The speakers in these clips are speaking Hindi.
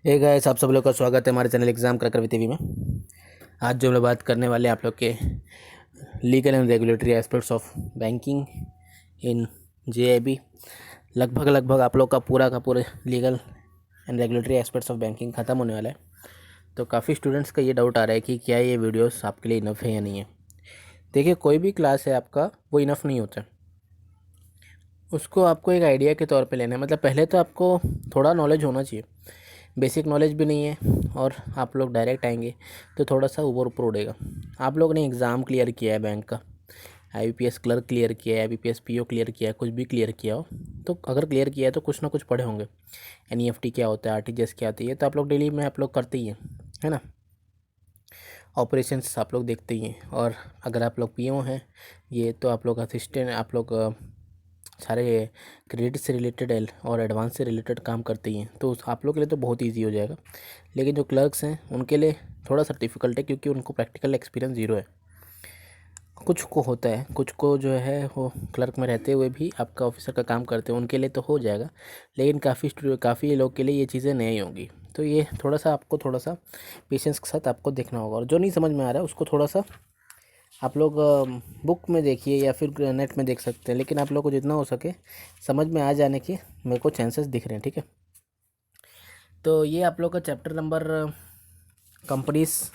हे गाइस, आप सब लोग का स्वागत है हमारे channel exam cracker with TV में। आज जो हम लोग बात करने वाले हैं आप लोग के legal and regulatory aspects of banking in JIB. लगभग आप लोग का पूरा legal and regulatory aspects of banking ख़त्म होने वाला है। तो काफ़ी स्टूडेंट्स का ये डाउट आ रहा है कि क्या ये वीडियोस आपके लिए इनफ है या नहीं है। देखिए, कोई भी क्लास है आपका वो इनफ नहीं होता, उसको आपको एक आइडिया के तौर पे लेना है। मतलब पहले तो आपको थोड़ा नॉलेज होना चाहिए, बेसिक नॉलेज भी नहीं है और आप लोग डायरेक्ट आएंगे तो थोड़ा सा ऊपर उड़ेगा। आप लोग ने एग्ज़ाम क्लियर किया है बैंक का, आईबीपीएस क्लर्क क्लियर किया है, आईबीपीएस पीओ क्लियर किया है, कुछ भी क्लियर किया हो तो अगर क्लियर किया है तो कुछ ना कुछ पढ़े होंगे। एनईएफटी क्या होता है, आरटीजीएस क्या होती है, तो आप लोग डेली में आप लोग करते ही हैं, है ना। ऑपरेशंस आप लोग देखते ही हैं। और अगर आप लोग पीओ हैं ये तो आप लोग असिस्टेंट, आप लोग सारे क्रेडिट से रिलेटेड और एडवांस से रिलेटेड काम करते ही हैं, तो आप लोग के लिए तो बहुत इजी हो जाएगा। लेकिन जो क्लर्क्स हैं उनके लिए थोड़ा सा डिफ़िकल्ट है, क्योंकि उनको प्रैक्टिकल एक्सपीरियंस ज़ीरो है। कुछ को होता है, कुछ को जो है वो क्लर्क में रहते हुए भी आपका ऑफिसर का काम करते हैं, उनके लिए तो हो जाएगा। लेकिन काफ़ी लोग के लिए ये चीज़ें नहीं होंगी, तो ये आपको थोड़ा सा पेशेंस के साथ आपको देखना होगा। और जो नहीं समझ में आ रहा है उसको थोड़ा सा आप लोग बुक में देखिए या फिर नेट में देख सकते हैं, लेकिन आप लोग को जितना हो सके समझ में आ जाने के मेरे को चांसेस दिख रहे हैं, ठीक है। तो ये आप लोग का चैप्टर नंबर कंपनीज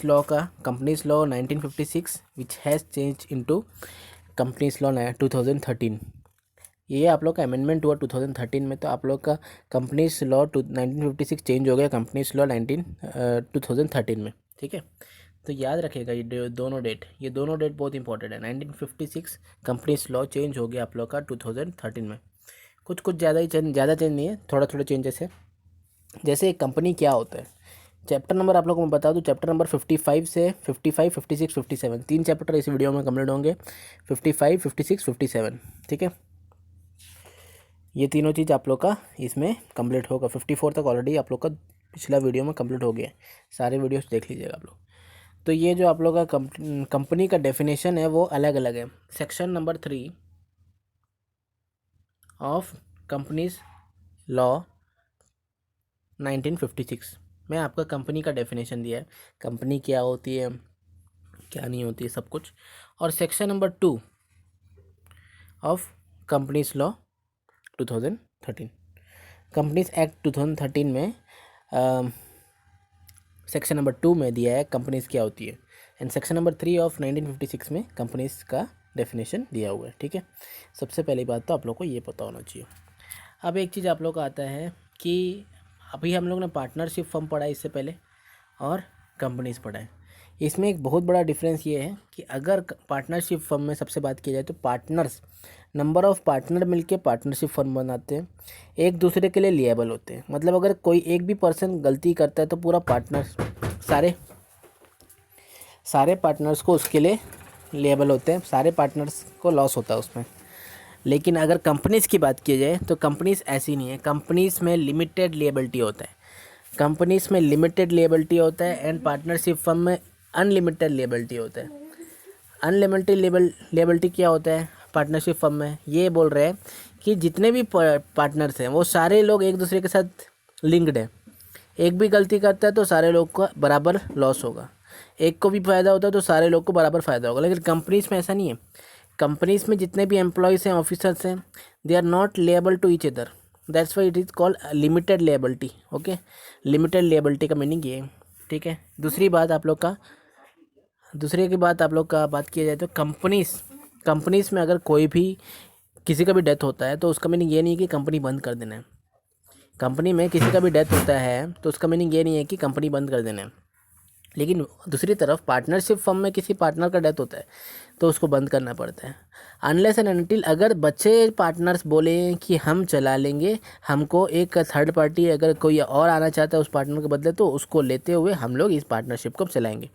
लॉ का, companies law 1956 which has change into companies law 2013। ये आप लोग का अमेंडमेंट हुआ 2013 में, तो आप लोग का कंपनीज लॉ 1956 चेंज हो गया कंपनीज लॉ 2013 में, ठीक है। तो याद रखिएगा ये दोनों डेट बहुत इंपॉर्टेंट है। 1956 कंपनीज लॉ चेंज हो गया आप लोग का 2013 में। कुछ ज़्यादा चेंज नहीं है, थोड़ा चेंजेस है। जैसे एक कंपनी क्या होता है, चैप्टर नंबर आप लोगों को मैं बता दूं, चैप्टर नंबर 55 से 55, 56, 57 तीन चैप्टर इस वीडियो में कंप्लीट होंगे। 55, 56, 57, ठीक है। ये तीनों चीज़ आप लोग का इसमें कंप्लीट होगा। 54 तक ऑलरेडी आप लोग का पिछला वीडियो में कंप्लीट हो गया है, सारे वीडियोस देख लीजिएगा आप लोग। तो ये जो आप लोग का कंपनी का डेफिनेशन है वो अलग अलग है। Section number 3 of companies law 1956 में आपका कंपनी का डेफिनेशन दिया है, कंपनी क्या होती है क्या नहीं होती है सब कुछ। और section number 2 of companies law 2013, companies act 2013 में सेक्शन नंबर 2 में दिया है कंपनीज क्या होती है, एंड सेक्शन नंबर 3 ऑफ 1956 में कंपनीज का डेफिनेशन दिया हुआ है, ठीक है। सबसे पहली बात तो आप लोग को ये पता होना चाहिए। अब एक चीज़ आप लोग का आता है कि अभी हम लोग ने पार्टनरशिप फर्म पढ़ा है इससे पहले और कंपनीज पढ़ा है। इसमें एक बहुत बड़ा डिफरेंस ये है कि अगर पार्टनरशिप फर्म में सबसे बात की जाए तो पार्टनर्स, नंबर ऑफ़ पार्टनर मिलके पार्टनरशिप फर्म बनाते हैं, एक दूसरे के लिए लिएबल होते हैं। मतलब अगर कोई एक भी पर्सन गलती करता है तो पूरा पार्टनर सारे पार्टनर्स को उसके लिए लिएबल होते हैं, सारे पार्टनर्स को लॉस होता है उसमें। लेकिन अगर कंपनीज़ की बात की जाए तो कंपनीज़ ऐसी नहीं है, कंपनीज़ में लिमिटेड लिएबिलिटी होता है, कंपनीज़ में लिमिटेड लिएबिलिटी होता है एंड पार्टनरशिप फर्म में अनलिमिटेड लिएबिलिटी होता है। अनलिमिटेड लिएबिलिटी क्या होता है पार्टनरशिप फर्म में, ये बोल रहे हैं कि जितने भी पार्टनर्स हैं वो सारे लोग एक दूसरे के साथ लिंक्ड है। एक भी गलती करता है तो सारे लोग को बराबर लॉस होगा, एक को भी फ़ायदा होता है तो सारे लोग को बराबर फ़ायदा होगा। लेकिन कंपनीज़ में ऐसा नहीं है। कंपनीज़ में जितने भी एम्प्लॉयज़ हैं, ऑफिसर्स हैं, they are not liable to each other, that's why it is called limited liability. Okay, limited liability का मीनिंग ये है, ठीक है। दूसरी की बात आप लोग का बात किया जाए तो कंपनीज़ में अगर कोई भी किसी का भी डेथ होता है तो उसका मीनिंग ये नहीं है कि कंपनी बंद कर देना है। कंपनी में किसी का भी डेथ होता है तो उसका मीनिंग ये नहीं है कि कंपनी बंद कर देना है। लेकिन दूसरी तरफ पार्टनरशिप फर्म में किसी पार्टनर का डेथ होता है तो उसको बंद करना पड़ता है। अनलेस एंड अनटिल अगर बच्चे पार्टनर्स बोले कि हम चला लेंगे, हमको एक थर्ड पार्टी अगर कोई और आना चाहता है उस पार्टनर के बदले तो उसको लेते हुए हम लोग इस पार्टनरशिप को चलाएंगे।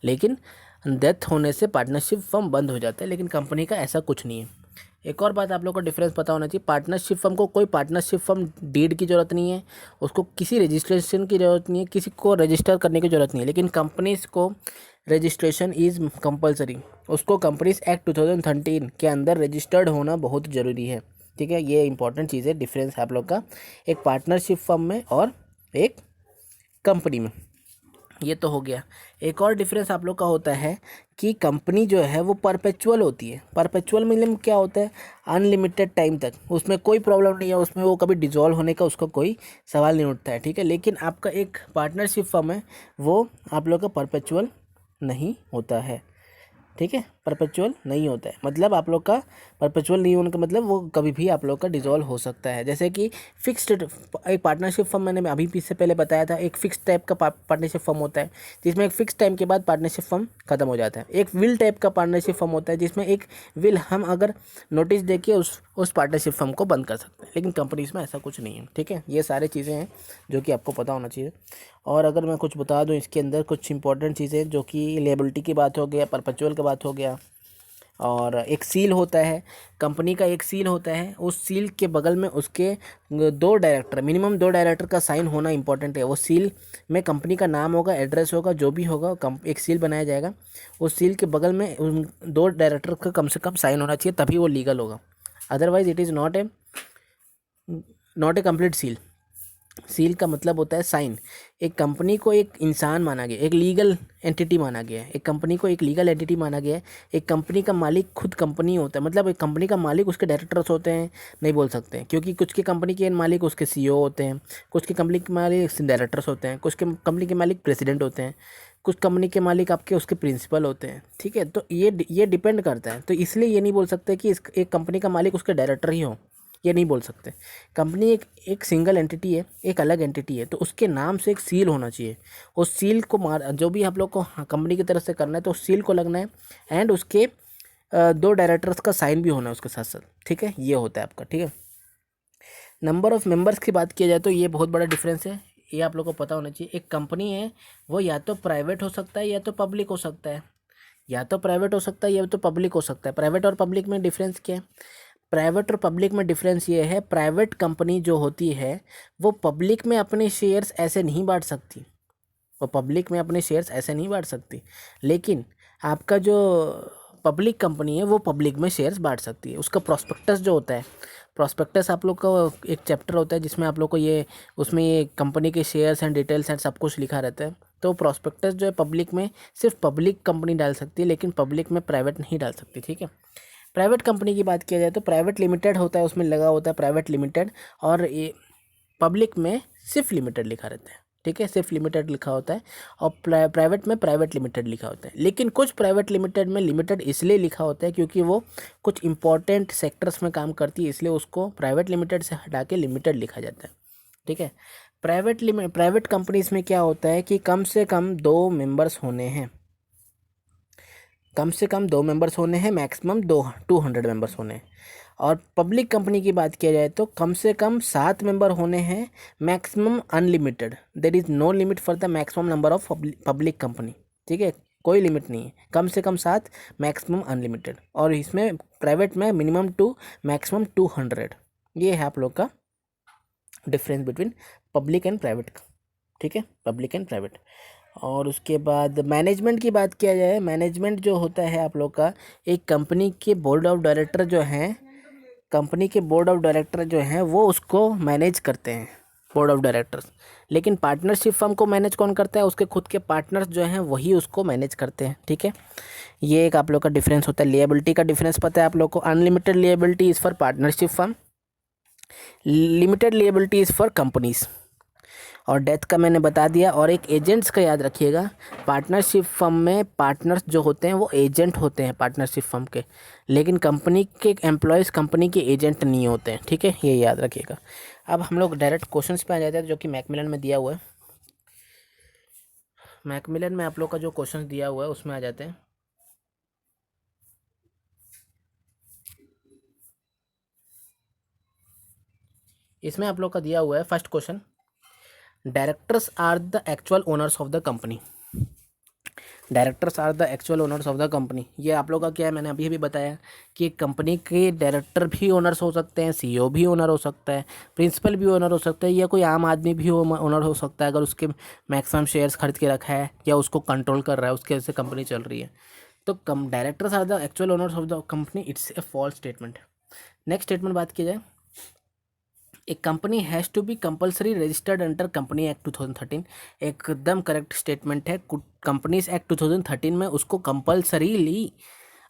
लेकिन डेथ होने से पार्टनरशिप फर्म बंद हो जाता है, लेकिन कंपनी का ऐसा कुछ नहीं है। एक और बात आप लोग को डिफरेंस पता होना चाहिए, पार्टनरशिप फर्म को कोई पार्टनरशिप फर्म डीड की ज़रूरत नहीं है, उसको किसी रजिस्ट्रेशन की ज़रूरत नहीं है, किसी को रजिस्टर करने की ज़रूरत नहीं है। लेकिन कंपनीज़ को रजिस्ट्रेशन इज़ कंपलसरी, उसको कंपनीज एक्ट 2013 के अंदर रजिस्टर्ड होना बहुत ज़रूरी है। ठीक है, ये इंपॉर्टेंट चीज़ है, डिफरेंस है आप लोग का एक पार्टनरशिप फर्म में और एक कंपनी में। ये तो हो गया। एक और डिफरेंस आप लोग का होता है कि कंपनी जो है वो परपेचुअल होती है। परपेचुअल मतलब क्या होता है, अनलिमिटेड टाइम तक, उसमें कोई प्रॉब्लम नहीं है, उसमें वो कभी डिजॉल्व होने का उसका कोई सवाल नहीं उठता है, ठीक है। लेकिन आपका एक पार्टनरशिप फर्म है वो आप लोग का परपेचुअल नहीं होता है, ठीक है, परपेचुअल नहीं होता है। मतलब आप लोग का परपेचुअल नहीं होने का मतलब वो कभी भी आप लोग का डिसॉल्व हो सकता है। जैसे कि फिक्स्ड एक पार्टनरशिप फर्म, मैंने अभी इससे पहले बताया था, एक फिक्स टाइप का पार्टनरशिप फर्म होता है जिसमें एक फिक्स टाइम के बाद पार्टनरशिप फर्म खत्म हो जाता है। एक विल टाइप का पार्टनरशिप फर्म होता है जिसमें एक विल हम अगर नोटिस दे के उस पार्टनरशिप फर्म को बंद कर सकते हैं, लेकिन कंपनीज में ऐसा कुछ नहीं है, ठीक है। ये सारी चीज़ें हैं जो कि आपको पता होना चाहिए। और अगर मैं कुछ बता दूं इसके अंदर कुछ इंपॉर्टेंट चीज़ें, जो कि लेबिलिटी की बात हो गया, परपेचुअल की बात हो गया, और एक सील होता है कंपनी का, एक सील होता है, उस सील के बगल में उसके मिनिमम 2 डायरेक्टर का साइन होना इंपॉर्टेंट है। वो सील में कंपनी का नाम होगा, एड्रेस होगा, जो भी होगा, एक सील बनाया जाएगा, उस सील के बगल में उन 2 डायरेक्टर का कम से कम साइन होना चाहिए, तभी वो लीगल होगा। Otherwise it is not a complete seal. Seal का मतलब होता है साइन। एक कंपनी को एक इंसान माना गया, एक लीगल एंटिटी माना गया है, एक कंपनी को एक लीगल एंटिटी माना गया है। एक कंपनी का मालिक खुद कंपनी होता है, मतलब एक कंपनी का मालिक उसके डायरेक्टर्स होते हैं, नहीं बोल सकते हैं, क्योंकि कुछ के कंपनी के मालिक उसके सीईओ होते हैं, कुछ के कंपनी के मालिक डायरेक्टर्स होते हैं, कुछ के कंपनी के मालिक प्रेसिडेंट होते हैं, कुछ कंपनी के मालिक आपके उसके प्रिंसिपल होते हैं, ठीक है। तो ये डिपेंड करता है, तो इसलिए ये नहीं बोल सकते कि एक कंपनी का मालिक उसके डायरेक्टर ही हो, ये नहीं बोल सकते। कंपनी एक सिंगल एंटिटी है, एक अलग एंटिटी है, तो उसके नाम से एक सील होना चाहिए। उस सील को जो भी आप लोग को कंपनी की तरफ से करना है तो उस सील को लगना है, एंड उसके 2 डायरेक्टर्स का साइन भी होना है उसके साथ साथ, ठीक है। ये होता है आपका, ठीक है। नंबर ऑफ़ मेंबर्स की बात किया जाए तो ये बहुत बड़ा डिफरेंस है, ये आप लोग को पता होना चाहिए। एक कंपनी है वो या तो प्राइवेट हो सकता है या तो पब्लिक हो सकता है, या तो प्राइवेट हो सकता है या तो पब्लिक हो सकता है। प्राइवेट और पब्लिक में डिफरेंस क्या है? प्राइवेट और पब्लिक में डिफरेंस ये है, प्राइवेट कंपनी जो होती है वो पब्लिक में अपने शेयर्स ऐसे नहीं बांट सकती, वो पब्लिक में अपने शेयर्स ऐसे नहीं बांट सकती। लेकिन आपका जो पब्लिक कंपनी है वो पब्लिक में शेयर्स बांट सकती है। उसका प्रोस्पेक्टस जो होता है, प्रोस्पेक्टस आप लोग का एक चैप्टर होता है जिसमें आप लोग को उसमें ये कंपनी के शेयर्स एंड डिटेल्स एंड सब कुछ लिखा रहता है। तो प्रोस्पेक्टस जो है पब्लिक में सिर्फ पब्लिक कंपनी डाल सकती है, लेकिन पब्लिक में प्राइवेट नहीं डाल सकती, ठीक है। प्राइवेट कंपनी की बात किया जाए तो प्राइवेट लिमिटेड होता है, उसमें लगा होता है प्राइवेट लिमिटेड, और ये पब्लिक में सिर्फ लिमिटेड लिखा रहता है, ठीक है, सिर्फ लिमिटेड लिखा होता है। और प्राइवेट में प्राइवेट लिमिटेड लिखा होता है। लेकिन कुछ प्राइवेट लिमिटेड में लिमिटेड इसलिए लिखा होता है क्योंकि वो कुछ इंपॉर्टेंट सेक्टर्स में काम करती है, इसलिए उसको प्राइवेट लिमिटेड से हटा के लिमिटेड लिखा जाता है, ठीक है। प्राइवेट कंपनीज में क्या होता है कि कम से कम 2 मेंबर्स होने हैं, कम से कम 2 मेंबर्स होने हैं, मैक्सिमम 200 मेंबर्स होने हैं। और पब्लिक कंपनी की बात किया जाए तो कम से कम 7 मेंबर होने हैं, maximum unlimited, there is no limit for the maximum number of public company, ठीक है, कोई लिमिट नहीं है, कम से कम 7, मैक्सिमम अनलिमिटेड। और इसमें प्राइवेट में मिनिमम 2, मैक्सिमम 200। ये है आप लोग का difference between public and private, ठीक है, पब्लिक एंड प्राइवेट। और उसके बाद मैनेजमेंट की बात किया जाए, मैनेजमेंट जो होता है आप लोग का, एक कंपनी के बोर्ड ऑफ डायरेक्टर जो हैं, कंपनी के बोर्ड ऑफ डायरेक्टर जो हैं वो उसको मैनेज करते हैं, बोर्ड ऑफ डायरेक्टर्स। लेकिन पार्टनरशिप फर्म को मैनेज कौन करता है? उसके खुद के पार्टनर्स जो हैं वही उसको मैनेज करते हैं, ठीक है। ये एक आप लोग का डिफरेंस होता है। लिएबिलिटी का डिफरेंस पता है आप लोग को, unlimited liability is for partnership firm, limited liability is for companies. और डेथ का मैंने बता दिया। और एक एजेंट्स का याद रखिएगा, पार्टनरशिप फर्म में पार्टनर्स जो होते हैं वो एजेंट होते हैं पार्टनरशिप फर्म के, लेकिन कंपनी के एम्प्लॉयज़ कंपनी के एजेंट नहीं होते हैं, ठीक है, ये याद रखिएगा। अब हम लोग डायरेक्ट क्वेश्चंस पे आ जाते हैं जो कि मैकमिलन में दिया हुआ है। मैकमिलन में आप लोग का जो क्वेश्चन दिया हुआ है उसमें आ जाते हैं। इसमें आप लोग का दिया हुआ है first question, directors are the actual owners of the company. Directors are the actual owners of the company. ये आप लोग का क्या है, मैंने अभी भी बताया कि कंपनी के डायरेक्टर भी ओनर्स हो सकते हैं, सीईओ भी ओनर हो सकता है, प्रिंसिपल भी ओनर हो सकता है, या कोई आम आदमी भी ओनर हो सकता है अगर उसके मैक्सिमम शेयर्स खरीद के रखा है या उसको कंट्रोल कर रहा है, उसके वजह से कंपनी चल रही है। तो directors are the actual owners of the company, it's a false statement. Next statement बात की जाए, एक company has to be compulsory registered under company act 2013। एकदम करेक्ट स्टेटमेंट है। कंपनीज एक्ट 2013 में उसको कंपल्सरीली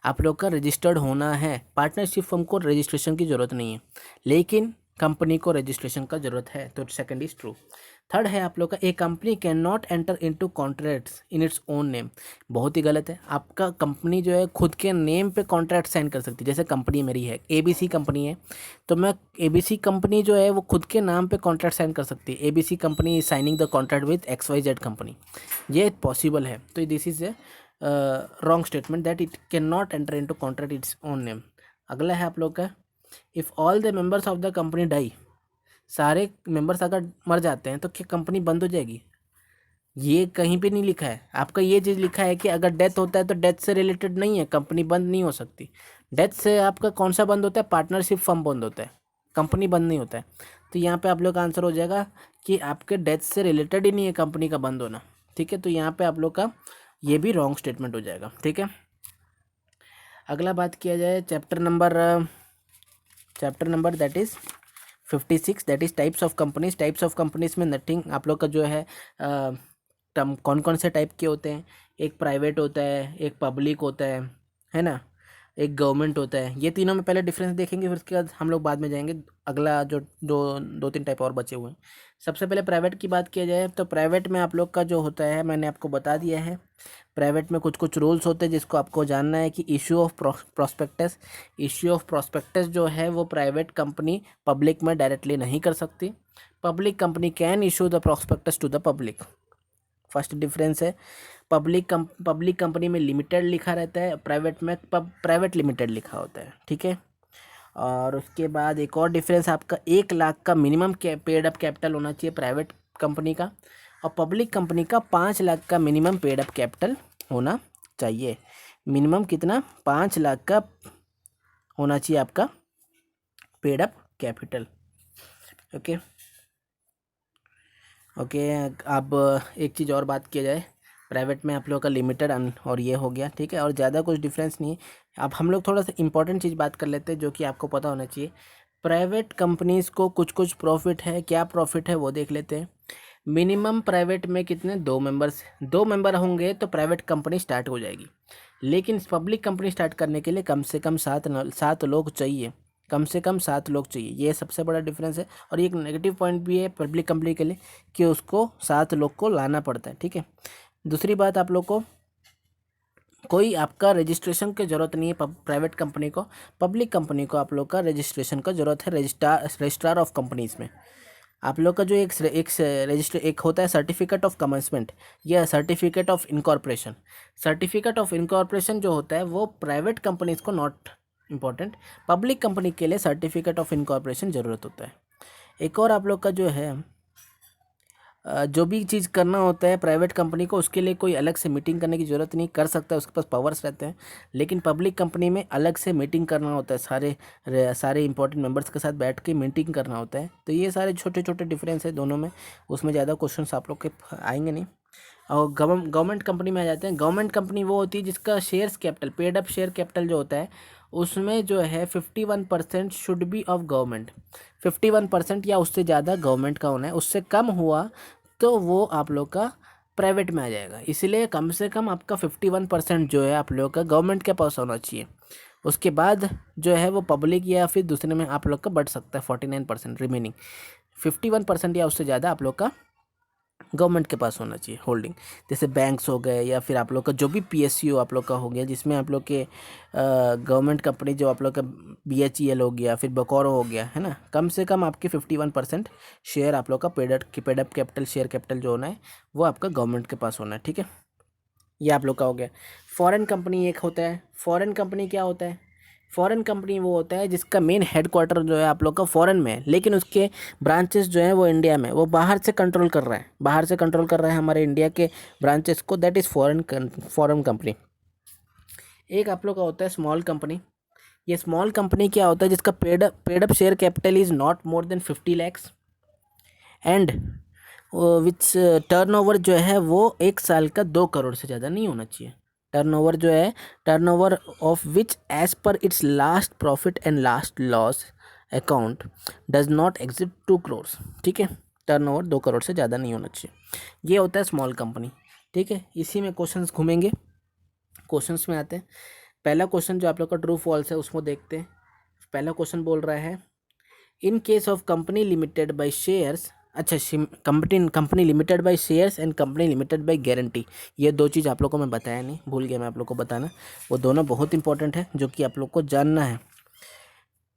आप लोग का रजिस्टर्ड होना है। पार्टनरशिप फर्म को रजिस्ट्रेशन की ज़रूरत नहीं है, लेकिन कंपनी को रजिस्ट्रेशन का ज़रूरत है, तो सेकंड इज ट्रू। थर्ड है आप लोग का, a company can not enter into contracts in its own name. बहुत ही गलत है। आपका कंपनी जो है खुद के नेम पे कॉन्ट्रैक्ट साइन कर सकती है। जैसे कंपनी मेरी है ABC कंपनी है, तो मैं ABC कंपनी जो है वो खुद के नाम पे कॉन्ट्रैक्ट साइन कर सकती है। ABC company is signing the contract with XYZ company, ये पॉसिबल है। तो this is a wrong statement that it can not enter into contract its own name. अगला है आप लोग का, if all the members of the company die. सारे मेंबर्स अगर मर जाते हैं तो क्या कंपनी बंद हो जाएगी? ये कहीं पे नहीं लिखा है। आपका ये चीज़ लिखा है कि अगर डेथ होता है तो डेथ से रिलेटेड नहीं है, कंपनी बंद नहीं हो सकती। डेथ से आपका कौन सा बंद होता है? पार्टनरशिप फर्म बंद होता है, कंपनी बंद नहीं होता है। तो यहाँ पे आप लोग का आंसर हो जाएगा कि आपके डेथ से रिलेटेड ही नहीं है कंपनी का बंद होना। ठीक है, तो यहाँ पे आप लोग का ये भी रॉन्ग स्टेटमेंट हो जाएगा। ठीक है, अगला बात किया जाए chapter number that is 56, that is types of companies. Types of companies में नथिंग आप लोग का जो है टर्म कौन कौन से टाइप के होते हैं। एक प्राइवेट होता है, एक पब्लिक होता है ना, एक गवर्नमेंट होता है। ये तीनों में पहले डिफरेंस देखेंगे, फिर उसके बाद हम लोग बाद में जाएंगे अगला जो दो तीन टाइप और बचे हुए हैं। सबसे पहले प्राइवेट की बात किया जाए तो प्राइवेट में आप लोग का जो होता है मैंने आपको बता दिया है। प्राइवेट में कुछ कुछ रूल्स होते हैं जिसको आपको जानना है कि issue of prospectus. Issue of prospectus जो है वो प्राइवेट कंपनी पब्लिक में डायरेक्टली नहीं कर सकती। Public company can issue the prospectus to the public. First difference है, पब्लिक कंपनी में लिमिटेड लिखा रहता है, प्राइवेट में प्राइवेट लिमिटेड लिखा होता है। ठीक है, और उसके बाद एक और डिफरेंस आपका 1 लाख का मिनिमम पेड अप कैपिटल होना चाहिए प्राइवेट कंपनी का, और पब्लिक कंपनी का 5 लाख का मिनिमम पेड अप कैपिटल होना चाहिए। मिनिमम कितना? 5 लाख का होना चाहिए आपका paid up capital. Okay okay, अब एक चीज़ और बात किया जाए, प्राइवेट में आप लोगों का लिमिटेड और ये हो गया। ठीक है, और ज़्यादा कुछ डिफरेंस नहीं है। अब हम लोग थोड़ा सा इंपॉर्टेंट चीज़ बात कर लेते हैं जो कि आपको पता होना चाहिए। प्राइवेट कंपनीज़ को कुछ कुछ प्रॉफिट है, क्या प्रॉफिट है वो देख लेते हैं। मिनिमम प्राइवेट में कितने? 2 मेंबर होंगे तो प्राइवेट कंपनी स्टार्ट हो जाएगी, लेकिन पब्लिक कंपनी स्टार्ट करने के लिए कम से कम 7 लोग चाहिए। कम से कम 7 लोग चाहिए, ये सबसे बड़ा डिफरेंस है। और ये एक नेगेटिव पॉइंट भी है पब्लिक कंपनी के लिए कि उसको 7 लोग को लाना पड़ता है। ठीक है, दूसरी बात, आप लोग को कोई आपका रजिस्ट्रेशन की ज़रूरत नहीं है प्राइवेट कंपनी को। पब्लिक कंपनी को आप लोग का रजिस्ट्रेशन का ज़रूरत है रजिस्ट्रार ऑफ कंपनीज़ में। आप लोग का जो एक होता है सर्टिफिकेट ऑफ कमेंसमेंट या certificate of incorporation. Certificate of incorporation जो होता है वो प्राइवेट कंपनीज को नॉट इम्पॉर्टेंट, पब्लिक कंपनी के लिए सर्टिफिकेट ऑफ इनकॉर्पोरेशन ज़रूरत होता है। एक और आप लोग का जो है जो भी चीज़ करना होता है प्राइवेट कंपनी को, उसके लिए कोई अलग से मीटिंग करने की ज़रूरत नहीं, कर सकता है, उसके पास पावर्स रहते हैं। लेकिन पब्लिक कंपनी में अलग से मीटिंग करना होता है, सारे इंपॉर्टेंट मेंबर्स के साथ बैठ के मीटिंग करना होता है। तो ये सारे छोटे छोटे डिफरेंस है दोनों में, उसमें ज़्यादा क्वेश्चंस आप लोग के आएंगे नहीं। और गवर्नमेंट कंपनी में आ जाते हैं। गवर्नमेंट कंपनी वो होती है जिसका shares capital, paid up share capital जो होता है उसमें जो है 51% शुड बी ऑफ गवर्नमेंट। 51% या उससे ज़्यादा गवर्नमेंट का होना है, उससे कम हुआ तो वो आप लोग का प्राइवेट में आ जाएगा। इसलिए कम से कम आपका 51% जो है आप लोग का गवर्नमेंट के पास होना चाहिए। उसके बाद जो है वो पब्लिक या फिर दूसरे में आप लोग का बढ़ सकता है 49%। रिमेनिंग 51% या उससे ज़्यादा आप लोग का गवर्नमेंट के पास होना चाहिए होल्डिंग। जैसे बैंक्स हो गए या फिर आप लोग का जो भी PSU आप लोग का हो गया, जिसमें आप लोग के गवर्नमेंट कंपनी जो आप लोग का BHEL हो गया, फिर बकोरो हो गया, है ना। कम से कम आपके 51% शेयर आप लोग का paid up capital, share capital जो होना है वो आपका गवर्नमेंट के पास होना है। ठीक है, ये आप लोग का हो गया। फॉरेन कंपनी एक होता है। फॉरेन कंपनी क्या होता है? फॉरेन कंपनी वो होता है जिसका मेन हेडक्वार्टर जो है आप लोग का फॉरेन में है, लेकिन उसके ब्रांचेस जो है वो इंडिया में, वो बाहर से कंट्रोल कर रहा है, हमारे इंडिया के ब्रांचेस को। That is foreign company. एक आप लोग का होता है स्मॉल कंपनी। ये स्मॉल कंपनी क्या होता है? जिसका paid up share capital is not more than 50 lakhs and which turnover जो है वो 1 साल का 2 करोड़ से ज़्यादा नहीं होना चाहिए। टर्नओवर जो है, turnover of which as per its last profit and last loss account does not exit 2 crore. ठीक है, टर्नओवर 2 करोड़ से ज़्यादा नहीं होना चाहिए। ये होता है स्मॉल कंपनी। ठीक है, इसी में क्वेश्चंस घूमेंगे। क्वेश्चंस में आते हैं। पहला क्वेश्चन जो आप लोग का ट्रू फॉल्स है उसको देखते हैं। पहला क्वेश्चन बोल रहा है in case of company limited by shares, अच्छा company limited by shares and company limited by guarantee, ये दो चीज़ आप लोग को मैं बताया नहीं, भूल गया मैं आप लोग को बताना। वो दोनों बहुत इंपॉर्टेंट है जो कि आप लोग को जानना है।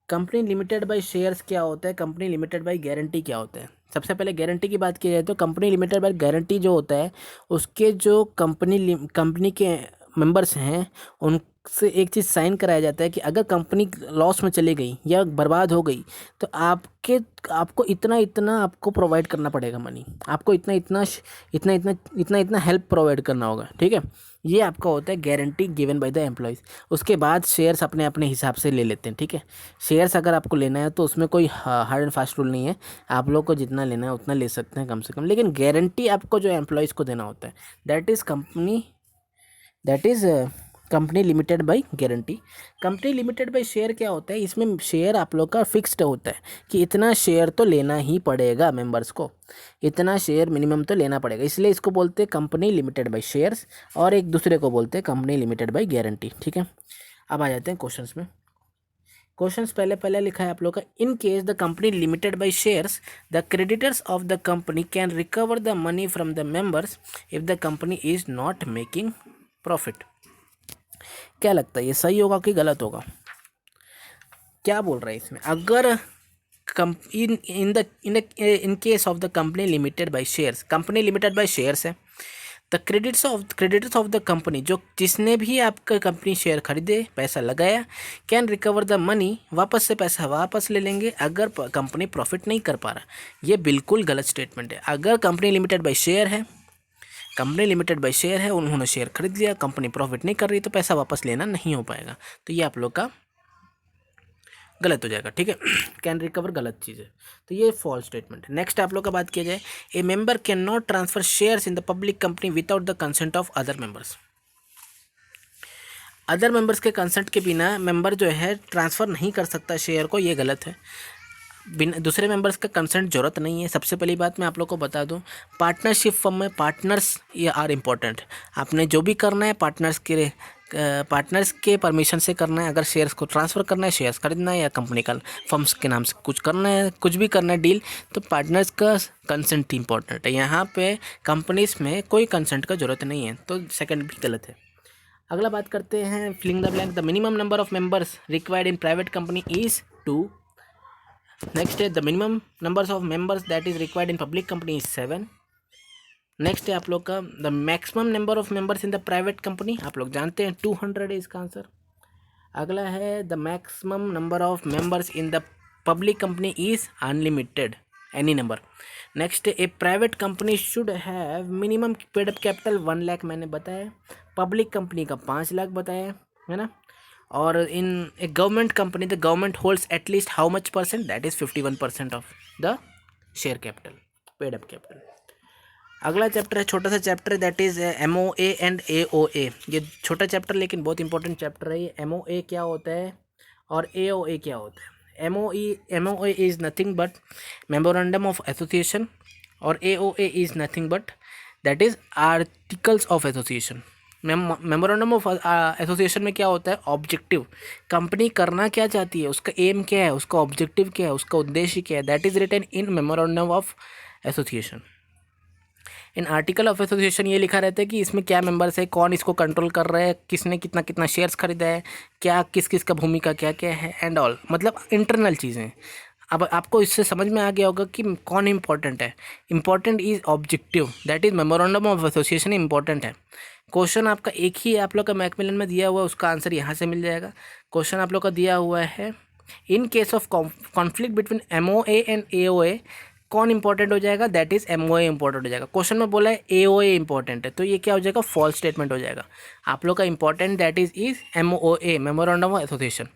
कंपनी लिमिटेड बाय शेयर्स क्या होता है, कंपनी लिमिटेड बाय गारंटी क्या होता है। सबसे पहले गारंटी की बात की जाए तो कंपनी लिमिटेड बाय गारंटी जो होता है उसके जो कंपनी के मेंबर्स हैं उनसे एक चीज़ साइन कराया जाता है कि अगर कंपनी लॉस में चली गई या बर्बाद हो गई तो आपको इतना इतना आपको प्रोवाइड करना पड़ेगा मनी, आपको इतना इतना इतना इतना इतना इतना हेल्प प्रोवाइड करना होगा। ठीक है, ये आपका होता है guarantee given by the employees. उसके बाद शेयर्स अपने अपने हिसाब से ले लेते हैं। ठीक है, शेयर्स अगर आपको लेना है तो उसमें कोई हार्ड एंड फास्ट रूल नहीं है, आप लोग को जितना लेना है उतना ले सकते हैं कम से कम, लेकिन गारंटी आपको जो एम्प्लॉयज़ को देना होता है that is company limited by guarantee. Company limited bye share क्या होता है, इसमें शेयर आप लोग का फिक्स्ड होता है कि इतना शेयर तो लेना ही पड़ेगा मेंबर्स को, इतना शेयर मिनिमम तो लेना पड़ेगा, इसलिए इसको बोलते हैं कंपनी लिमिटेड बाय शेयर्स और एक दूसरे को बोलते हैं कंपनी लिमिटेड बाय गारंटी। ठीक है, अब आ जाते हैं क्वेश्चंस में। क्वेश्चंस पहले लिखा है आप लोग का in case the company limited by shares the creditors of the company can recover the money from the members if the company is not making profit. क्या लगता है ये सही होगा कि गलत होगा? क्या बोल रहा है इसमें, अगर in case of the company limited by shares, company limited by shares है, the creditors of the company, जो जिसने भी आपका कंपनी शेयर खरीदे पैसा लगाया, कैन रिकवर द मनी, वापस से पैसा वापस ले लेंगे अगर कंपनी प्रॉफिट नहीं कर पा रहा। ये बिल्कुल गलत स्टेटमेंट है। अगर कंपनी लिमिटेड बाय शेयर है, कंपनी लिमिटेड बाय शेयर है, उन्होंने शेयर खरीद लिया, कंपनी प्रॉफिट नहीं कर रही तो पैसा वापस लेना नहीं हो पाएगा, तो ये आप लोग का गलत हो जाएगा। ठीक है, कैन रिकवर गलत चीज़ है, तो ये फॉल्स स्टेटमेंट है। नेक्स्ट आप लोग का बात किया जाए, ए member can not transfer shares in the public company without the consent of other members. Other members के कंसेंट के बिना मेंबर जो है ट्रांसफ़र नहीं कर सकता शेयर को, ये गलत है। बिना दूसरे मेंबर्स का कंसेंट जरूरत नहीं है। सबसे पहली बात मैं आप लोग को बता दूं, पार्टनरशिप फर्म में पार्टनर्स ये आर इम्पोर्टेंट। आपने जो भी करना है पार्टनर्स के परमिशन से करना है। अगर शेयर्स को ट्रांसफ़र करना है, शेयर्स खरीदना है या कंपनी का फर्म्स के नाम से कुछ करना है, कुछ भी करना है डील, तो पार्टनर्स का कंसेंट इंपॉर्टेंट है। यहाँ पे कंपनीज में कोई कंसेंट का ज़रूरत नहीं है, तो सेकंड भी गलत है। अगला बात करते हैं filling the blank. The minimum number of members required in private company is 2। Next है the minimum numbers of members that is required in public company is 7। Next है आप लोग का the maximum number of members in the private company, आप लोग जानते हैं 200 है इसका आंसर। अगला है the maximum number of members in the public company is unlimited, any number. Next A private company should have minimum paid up capital 1 lakh मैंने बताया, पब्लिक कंपनी का 5 लाख बताया है ना। और in a government company the government holds at least how much percent, that is 51% of the share capital, paid up capital. अगला चैप्टर है, छोटा सा chapter, that is MOA and AOA। ये छोटा चैप्टर लेकिन बहुत इंपॉर्टेंट चैप्टर है। ये MOA क्या होता है और AOA क्या होता है। MOA is nothing but memorandum of association और AOA is nothing but that is articles of association. Memorandum of association में क्या होता है, ऑब्जेक्टिव, कंपनी करना क्या चाहती है, उसका एम क्या है, उसका ऑब्जेक्टिव क्या है, उसका उद्देश्य क्या है, that is written in memorandum of association. In article of association ये लिखा रहता है कि इसमें क्या मेंबर्स है, कौन इसको कंट्रोल कर रहा है, किसने कितना कितना शेयर्स खरीदा है, क्या किस किस का भूमिका क्या क्या है एंड ऑल, मतलब इंटरनल चीज़ें। अब आपको इससे समझ में आ गया होगा कि कौन इंपॉर्टेंट है। Important is objective, that is memorandum of association important है। क्वेश्चन आपका एक ही आप लोग का मैकमिलन में दिया हुआ है, उसका आंसर यहाँ से मिल जाएगा। क्वेश्चन आप लोग का दिया हुआ है in case of conflict between MOA and AOA कौन इंपॉर्टेंट हो जाएगा, दैट इज MOA इंपॉर्टेंट हो जाएगा। क्वेश्चन में बोला है AOA इंपॉर्टेंट है, तो ये क्या हो जाएगा, फॉल्स स्टेटमेंट हो जाएगा। आप लोग का important that is MOA, memorandum of association.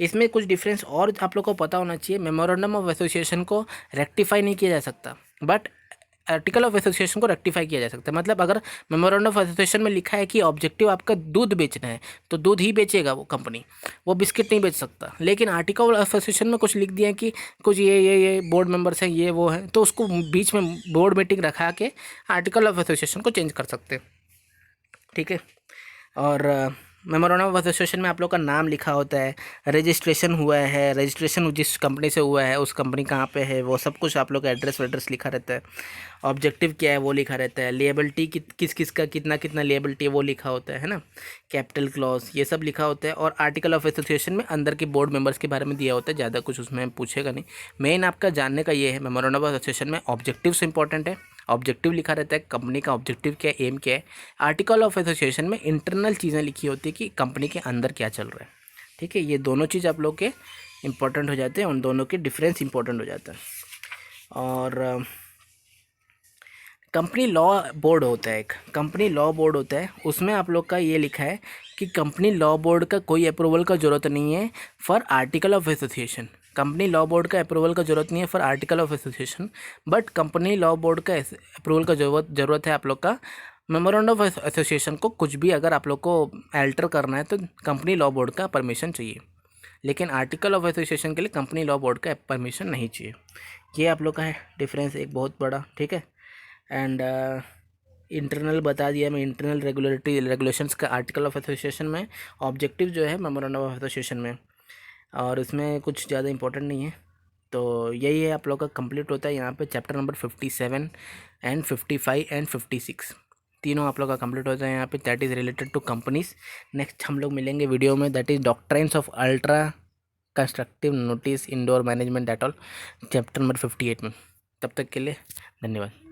इसमें कुछ डिफरेंस और आप लोग को पता होना चाहिए। मेमोरेंडम ऑफ एसोसिएशन को रेक्टिफाई नहीं किया जा सकता, बट आर्टिकल ऑफ एसोसिएशन को रेक्टिफाई किया जा सकता है। मतलब अगर मेमोरेंडम ऑफ एसोसिएशन में लिखा है कि ऑब्जेक्टिव आपका दूध बेचना है तो दूध ही बेचेगा वो कंपनी, वो बिस्किट नहीं बेच सकता। लेकिन आर्टिकल ऑफ एसोसिएशन में कुछ लिख दिया है कि कुछ ये बोर्ड मेंबर्स हैं, ये वो हैं, तो उसको बीच में बोर्ड मीटिंग रखा के आर्टिकल ऑफ एसोसिएशन को चेंज कर सकते हैं। ठीक है। और मेमोरेंडम ऑफ एसोसिएशन में आप लोग का नाम लिखा होता है, रजिस्ट्रेशन हुआ है, रजिस्ट्रेशन जिस कंपनी से हुआ है उस कंपनी कहाँ पे है वो सब कुछ आप लोग का एड्रेस वेड्रेस लिखा रहता है। ऑब्जेक्टिव क्या है वो लिखा रहता है। लिएबिलिटी किस किस का कितना कितना लिएबिलिटी है वो लिखा होता है ना। कैपिटल क्लॉज ये सब लिखा होता है। और आर्टिकल ऑफ एसोसिएशन में अंदर के बोर्ड मेंबर्स के बारे में दिया होता है, ज़्यादा कुछ उसमें पूछेगा नहीं। मेन आपका जानने का ये है मेमोरेंडम ऑफ एसोसिएशन में ऑब्जेक्टिव्स इंपॉर्टेंट है, ऑब्जेक्टिव लिखा रहता है, कंपनी का ऑब्जेक्टिव क्या है, एम क्या है। आर्टिकल ऑफ एसोसिएशन में इंटरनल चीज़ें लिखी होती है कि कंपनी के अंदर क्या चल रहा है। ठीक है, ये दोनों चीज़ आप लोग के इंपॉर्टेंट हो जाते हैं, उन दोनों के डिफरेंस इंपॉर्टेंट हो जाता है। और कंपनी लॉ बोर्ड होता है, एक कंपनी लॉ बोर्ड होता है, उसमें आप लोग का ये लिखा है कि कंपनी लॉ बोर्ड का कोई अप्रूवल का ज़रूरत नहीं है for article of association. Company law board का अप्रूवल का ज़रूरत नहीं है for article of association, but company law board का अप्रूवल का ज़रूरत है आप लोग का मेमोरेंडम ऑफ एसोसिएशन को। कुछ भी अगर आप लोग को अल्टर करना है तो कंपनी लॉ बोर्ड का परमिशन चाहिए, लेकिन आर्टिकल ऑफ एसोसिएशन के लिए कंपनी लॉ बोर्ड का परमिशन नहीं चाहिए। ये आप लोग का है डिफरेंस एक बहुत बड़ा। ठीक है। एंड इंटरनल बता दिया मैं, इंटरनल रेगुलेशंस का आर्टिकल ऑफ एसोसिएशन में, ऑब्जेक्टिव जो है मेमोरेंडम ऑफ एसोसिएशन में, और इसमें कुछ ज़्यादा इंपॉर्टेंट नहीं है। तो यही है आप लोग का कंप्लीट होता है यहाँ पे चैप्टर नंबर 57 एंड 55 एंड 56 तीनों आप लोग का कंप्लीट होता है यहाँ पे। That is related to companies. Next हम लोग मिलेंगे वीडियो में, that is doctrines of ultra constructive notice indoor management that all, chapter number 58 में। तब तक के लिए धन्यवाद।